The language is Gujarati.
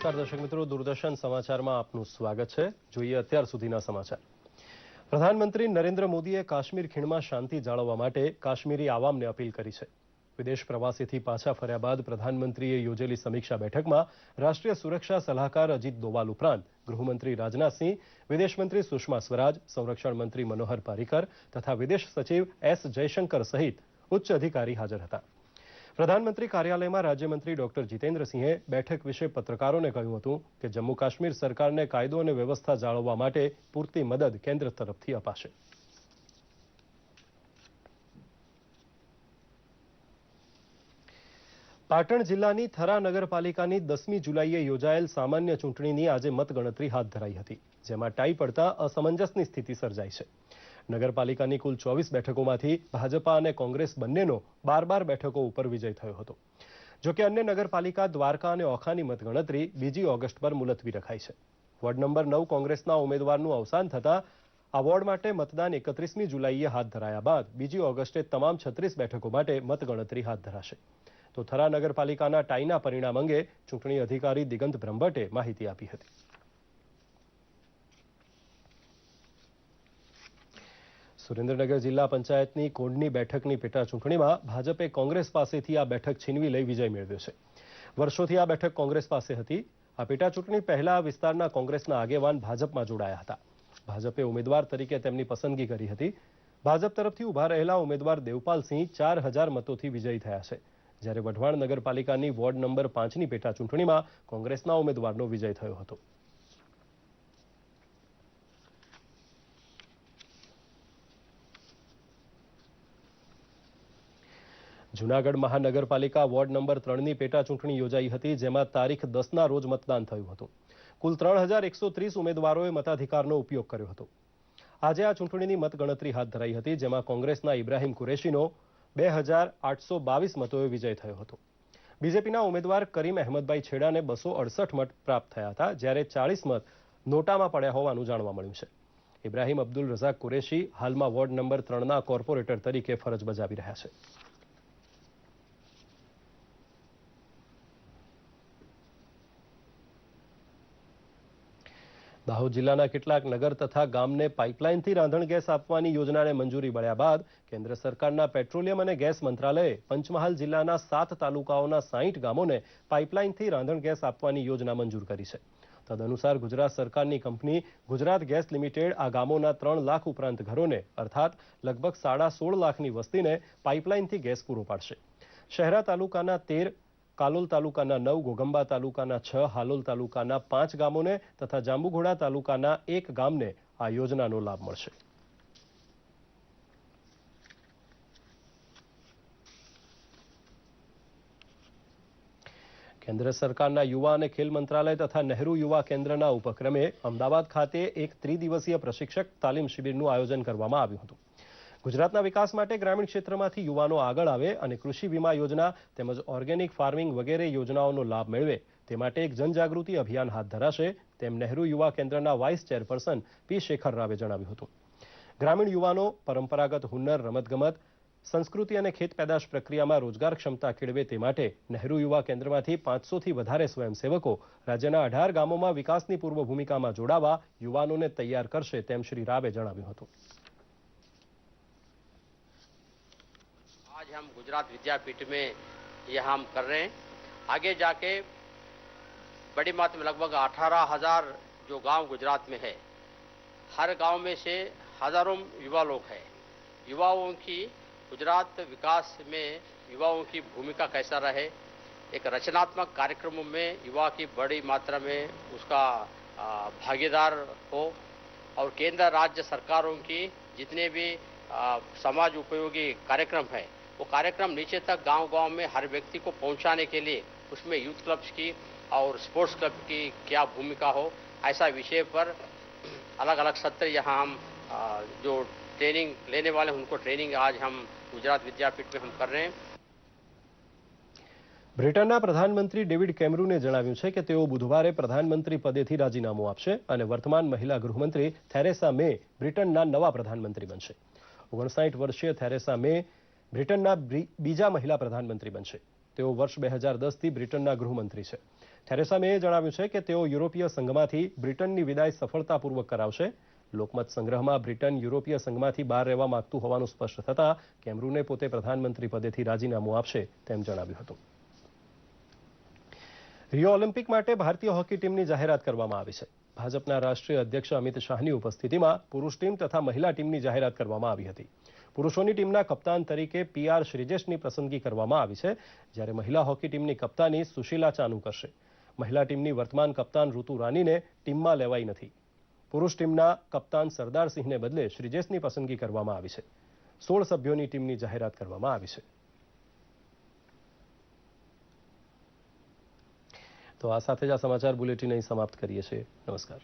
નમસ્કાર દર્શક મિત્રો, દૂરદર્શન સમાચારમાં આપનું સ્વાગત છે। જોઈએ અત્યાર સુધીના સમાચાર। પ્રધાનમંત્રી નરેન્દ્ર મોદીએ કાશ્મીર ખીણમાં શાંતિ જાળવવા માટે કાશ્મીરી આવામને અપીલ કરી છે। વિદેશ પ્રવાસેથી પાછા ફર્યા બાદ પ્રધાનમંત્રીએ યોજેલી સમીક્ષા બેઠકમાં રાષ્ટ્રીય સુરક્ષા સલાહકાર અજીત દોવાલ ઉપરાંત ગૃહમંત્રી રાજનાથસિંહ, વિદેશ મંત્રી સુષ્મા સ્વરાજ, સંરક્ષણ મંત્રી મનોહર પારીકર તથા વિદેશ સચિવ એસ જયશંકર સહિત ઉચ્ચ અધિકારી હાજર હતા। પ્રધાનમંત્રી કાર્યાલયમાં રાજ્યમંત્રી ડોક્ટર જીતેન્દ્રસિંહે બેઠક વિશે પત્રકારોને કહ્યું હતું કે જમ્મુ કાશ્મીર સરકારને કાયદો અને વ્યવસ્થા જાળવવા માટે પૂરતી મદદ કેન્દ્ર તરફથી અપાશે। પાટણ જિલ્લાની થરા નગરપાલિકાની 10મી જુલાઈએ યોજાયેલ સામાન્ય ચૂંટણીની આજે મતગણતરી હાથ ધરાઈ હતી, જેમાં ટાઈ પડતા અસમંજસની સ્થિતિ સર્જાઈ છે। નગરપાલિકાની કુલ 24 બેઠકોમાંથી ભાજપા અને કોંગ્રેસ બંનેનો 12 બેઠકો ઉપર વિજય થયો હતો। જોકે અન્ય નગરપાલિકા દ્વારકા અને ઓખાની મતગણતરી 2 ઓગસ્ટ પર મુલતવી રખાઈ છે। વોર્ડ નંબર 9 કોંગ્રેસના ઉમેદવારનું અવસાન થતાં આ વોર્ડ માટે મતદાન 31મી જુલાઈએ હાથ ધરાયા બાદ 2 ઓગસ્ટે તમામ 36 બેઠકો માટે મતગણતરી હાથ ધરાશે। તો થરા નગરપાલિકાના ટાઈના પરિણામ અંગે ચૂંટણી અધિકારી દિગંત બ્રહ્મભટ્ટે માહિતી આપી હતી। સુરેન્દ્રનગર જિલ્લા પંચાયતની કોડની બેઠકની પેટા ચૂંટણીમાં ભાજપે કોંગ્રેસ પાસેથી આ બેઠક છીનવી લઈ વિજય મેળવ્યો છે। વર્ષોથી આ બેઠક કોંગ્રેસ પાસે હતી। આ પેટા ચૂંટણી પહેલા આ વિસ્તારના કોંગ્રેસના આગેવાન ભાજપમાં જોડાયા હતા। ભાજપે ઉમેદવાર તરીકે તેમની પસંદગી કરી હતી। ભાજપ તરફથી ઉભા રહેલા ઉમેદવાર દેવપાલસિંહ 4000 મતોથી વિજયી થયા છે, જ્યારે વઢવાણ નગરપાલિકાની વોર્ડ નંબર 5ની પેટા ચૂંટણીમાં કોંગ્રેસના ઉમેદવારનો વિજય થયો હતો। જૂનાગઢ મહાનગરપાલિકા વોર્ડ નંબર 3ની પેટા ચૂંટણી યોજાઈ હતી, જેમાં તારીખ 10ના રોજ મતદાન થયું હતું। કુલ 3130 ઉમેદવારોએ મતાધિકારનો ઉપયોગ કર્યો હતો। આજે આ ચૂંટણીની મતગણતરી હાથ ધરાઈ હતી, જેમાં કોંગ્રેસના ઇબ્રાહીમ કુરેશીનો 2822 મતોએ વિજય થયો હતો। બીજેપીના ઉમેદવાર કરીમ અહેમદભાઈ છેડાને 268 મત પ્રાપ્ત થયા હતા, જ્યારે 40 મત નોટામાં પડ્યા હોવાનું જાણવા મળ્યું છે। ઇબ્રાહીમ અબ્દુલ રઝાક કુરેશી હાલમાં વોર્ડ નંબર 3ના કોર્પોરેટર તરીકે ફરજ બજાવી રહ્યા છે। દાહોદ જિલ્લાના કેટલાક નગર તથા ગામને પાઇપલાઇનથી રાંધણ ગેસ આપવાની યોજનાને મંજૂરી મળ્યા બાદ કેન્દ્ર સરકારના પેટ્રોલિયમ અને ગેસ મંત્રાલયે પંચમહાલ જિલ્લાના 7 તાલુકાઓના 60 ગામોને પાઇપલાઇનથી રાંધણ ગેસ આપવાની યોજના મંજૂર કરી છે। તદનુસાર ગુજરાત સરકારની કંપની ગુજરાત ગેસ લિમિટેડ આ ગામોના 3 લાખ ઉપરાંત ઘરોને અર્થાત લગભગ 16.5 લાખની વસ્તીને પાઇપલાઇનથી ગેસ પૂરો પાડશે। શહેરા તાલુકાના 13, કાલોલ તાલુકાના 9, ઘોગંબા તાલુકાના 6, હાલોલ તાલુકાના 5 ગામોને તથા જાંબુઘોડા તાલુકાના 1 ગામને આ યોજનાનો લાભ મળશે। કેન્દ્ર સરકારના યુવા અને ખેલ મંત્રાલય તથા નહેરુ યુવા કેન્દ્રના ઉપક્રમે અમદાવાદ ખાતે એક ત્રિદિવસીય પ્રશિક્ષક તાલીમ શિબિરનું આયોજન કરવામાં આવ્યું હતું। ગુજરાતના વિકાસ માટે ગ્રામીણ ક્ષેત્રમાંથી યુવાનો આગળ આવે અને કૃષિ વીમા યોજના તેમજ ઓર્ગેનિક ફાર્મિંગ વગેરે યોજનાઓનો લાભ મેળવે તે માટે એક જનજાગૃતિ અભિયાન હાથ ધરાશે, તેમ નહેરુ યુવા કેન્દ્રના વાઇસ ચેરપર્સન પી શેખર રાવે જણાવ્યું હતું। ગ્રામીણ યુવાનો પરંપરાગત હુન્નર, રમતગમત, સંસ્કૃતિ અને ખેત પેદાશ પ્રક્રિયામાં રોજગાર ક્ષમતા કેળવે તે માટે નહેરુ યુવા કેન્દ્રમાંથી 500થી વધારે સ્વયંસેવકો રાજ્યના 18 ગામોમાં વિકાસની પૂર્વ ભૂમિકામાં જોડાવા યુવાનોને તૈયાર કરશે, તેમ શ્રી રાવે જણાવ્યું હતું। आज हम गुजरात विद्यापीठ में यह हम कर रहे हैं। आगे जाके बड़ी मात्रा में लगभग 18,000 जो गांव गुजरात में है, हर गांव में से हजारों युवा लोग हैं। युवाओं की गुजरात विकास में युवाओं की भूमिका कैसा रहे, एक रचनात्मक कार्यक्रमों में युवा की बड़ी मात्रा में उसका भागीदार हो और केंद्र राज्य सरकारों की जितने भी समाज उपयोगी कार्यक्रम है वो कार्यक्रम नीचे तक गांव-गांव में हर व्यक्ति को पहुंचाने के लिए उसमें यूथ क्लब्स की और स्पोर्ट्स क्लब की क्या भूमिका हो, ऐसा विषय पर अलग अलग सत्र यहाँ हम जो ट्रेनिंग लेने वाले हैं उनको ट्रेनिंग आज हम गुजरात विद्यापीठ में हम कर रहे हैं। બ્રિટનના પ્રધાનમંત્રી ડેવિડ કેમરૂને જણાવ્યું છે કે તેઓ બુધવારે પ્રધાનમંત્રી પદેથી રાજીનામું આપશે અને વર્તમાન મહિલા ગૃહમંત્રી થેરેસા મે બ્રિટનના નવા પ્રધાનમંત્રી બનશે। 59 વર્ષીય થેરેસા મે બ્રિટનના બીજા મહિલા પ્રધાનમંત્રી બનશે। તેઓ વર્ષ 2010થી બ્રિટનના ગૃહમંત્રી છે. થેરેસા મેએ જણાવ્યું છે કે તેઓ યુરોપીય સંઘમાંથી બ્રિટનની વિદાય સફળતાપૂર્વક કરાવશે. લોકમત સંગ્રહમાં બ્રિટન યુરોપીય સંઘમાંથી બહાર રહેવા માંગતું હોવાનું સ્પષ્ટ થતાં કેમરૂને પોતે પ્રધાનમંત્રી પદેથી રાજીનામું આપશે તેમ જણાવ્યું હતું. રિયો ઓલિમ્પિક માટે ભારતીય હોકી ટીમની જાહેરાત કરવામાં આવી છે. ભાજપના રાષ્ટ્રીય અધ્યક્ષ અમિત શાહની ઉપસ્થિતિમાં પુરુષ ટીમ તથા મહિલા ટીમની જાહેરાત કરવામાં આવી હતી. પુરુષોની ટીમના કપ્તાન તરીકે PR શ્રીજેશની પસંદગી કરવામાં આવી છે, જ્યારે મહિલા હોકી ટીમની કપ્તાની સુશીલા ચાનુ કરશે. મહિલા ટીમની વર્તમાન કપ્તાન ઋતુ રાનીને ટીમમાં લેવાઈ નથી. પુરુષ ટીમના કપ્તાન સરદાર સિંહને બદલે શ્રીજેશની પસંદગી કરવામાં આવી છે. 16 સભ્યોની ટીમની જાહેરાત કરવામાં આવી છે. તો આ સાથે જ આ સમાચાર બુલેટિન અહીં સમાપ્ત કરીએ છીએ. નમસ્કાર.